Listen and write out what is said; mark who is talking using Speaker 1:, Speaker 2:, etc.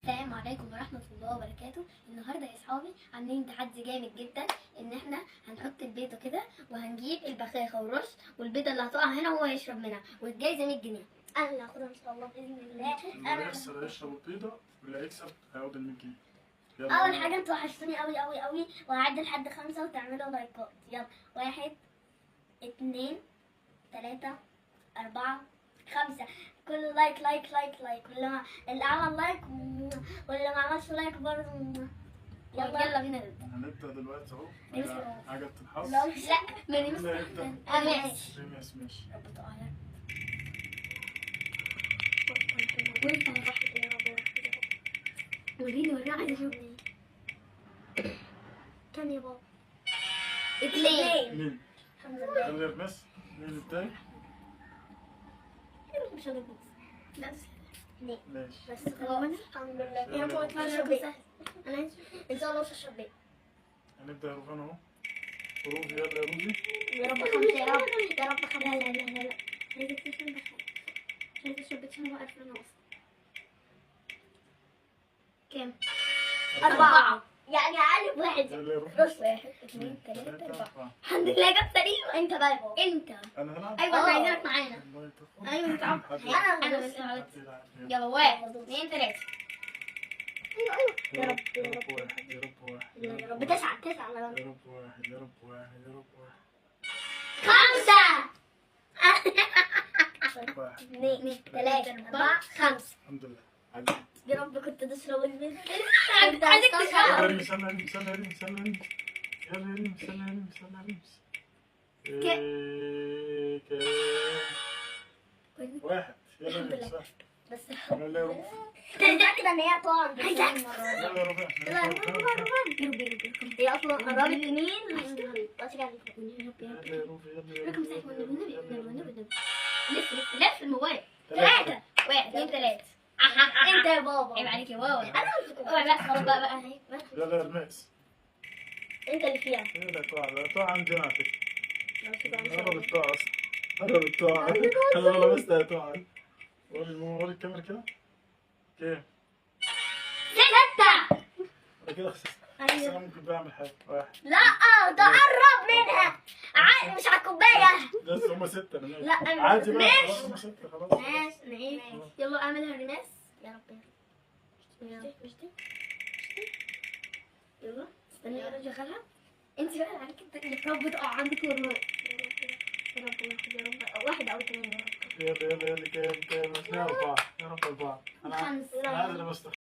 Speaker 1: السلام عليكم ورحمة الله وبركاته. النهارده يا اصحابي عاملين تحدي جامد جدا، ان احنا هنحط البيضة كده وهنجيب البخاخة والرش والبيضة اللي هتقع هنا وهو يشرب منها، والجايزة 100 جنيه. انا اللي هاخدها ان شاء الله باذن الله.
Speaker 2: اللي هيخسر هيشرب البيضة واللي هيكسب هياخد ال 100 جنيه.
Speaker 1: اول حاجة انتوا وحشتوني قوي قوي قوي، وهعد لحد 5 وتعملوا لايكات. يلا 1 2 3 4 5. كل لايك لايك لايك لايك، اللي عمل لايك واللي ما عملش لايك برضه. يلا بينا نبدا.
Speaker 2: هنبدأ دلوقتي اهو.
Speaker 1: نمسك
Speaker 2: عجلة الحظ.
Speaker 1: لا ما
Speaker 2: مين
Speaker 1: نمسك.
Speaker 2: هيبدأ؟
Speaker 1: ماشي.
Speaker 2: ماشي.
Speaker 1: رب تقع وانت هتضحك يا رب. وريني عايزه اشوف كام يا بابا. 2.
Speaker 2: مين؟
Speaker 1: الحمد لله.
Speaker 2: يلا يا رمس. مين التاني؟
Speaker 1: مش هجيب لا
Speaker 2: ماشي.
Speaker 1: بس خلاص الحمد لله.
Speaker 2: يلا.
Speaker 1: ما تفرجوا سهل. انا ان شاء الله مش هشرب بيه.
Speaker 2: هنبدأ يا روفان اهو. روفي يلا يا روفي.
Speaker 1: يا رب 5 يا رب يا رب 5. لا عايزة تشرب بحاجة. عايزة تشرب بتشرب بقى 1000 ونص. كام؟ 4. يعني أقل واحد.
Speaker 2: يلا يا روفي.
Speaker 1: رش 1 2 3 4. الحمد لله جبت سليم. انت بقى يا بابا. انت
Speaker 2: انا هلعب.
Speaker 1: ايوه احنا عايزينك معانا.
Speaker 2: والله تفضل.
Speaker 1: ايوه انت عم. انا بس
Speaker 2: يلا.
Speaker 1: يلا 1 2 3.
Speaker 2: يا رب واحد يا رب واحد
Speaker 1: يا رب 9 9
Speaker 2: يا رب واحد يا رب واحد يا رب واحد
Speaker 1: 5
Speaker 2: واحد.
Speaker 1: 2 3 4 5.
Speaker 2: الحمد لله عديت.
Speaker 1: يا رب كنت تشرب البيض.
Speaker 2: يلا يا ريمس يلا يا ريمس يلا يا ريمس يلا يا ريمس يلا يا ريمس يلا يا ريمس. كام؟ واحد. يلا يا ريمس واحد.
Speaker 1: بس
Speaker 2: يلا يا روف.
Speaker 1: متأكدة ان هي هتقع عند
Speaker 2: يلا يا روف.
Speaker 1: هي اصلا قربت يمين.
Speaker 2: يلا يا روف
Speaker 1: رقم
Speaker 2: يلا
Speaker 1: صحيح
Speaker 2: يا
Speaker 1: والنبي. لف الموبايل. 3 1 2 3. انت يا بابا. عيب عليك يا بابا. انا بس خلاص بقى اهي.
Speaker 2: يلا يا رميس.
Speaker 1: انت اللي فيها.
Speaker 2: يلا تقع عندنا على فكرة. قربت تقع اصلا. قربت تقع. انا والله بس هتقع. وري الكاميرا كده. كام؟
Speaker 1: 6.
Speaker 2: انا كده خسرت. بس انا ممكن بعمل حاجة. واحد.
Speaker 1: لا تقرب منها. مش على الكوبايه.
Speaker 2: بس هما 6 انا ماشي.
Speaker 1: لا
Speaker 2: عادي بقى
Speaker 1: ماشي.
Speaker 2: خلاص هما 6 خلاص.
Speaker 1: ماشي يلا اعملها ريماس. يا رب مش دي يلا استني انا اشغلها. انت بقى عليك انت رب تقع عندك والله. يا رب واحد او 2 يا رب.
Speaker 2: يلا كام؟ يا رب 4. يا رب 4. انا
Speaker 1: 5.
Speaker 2: عادي انا بس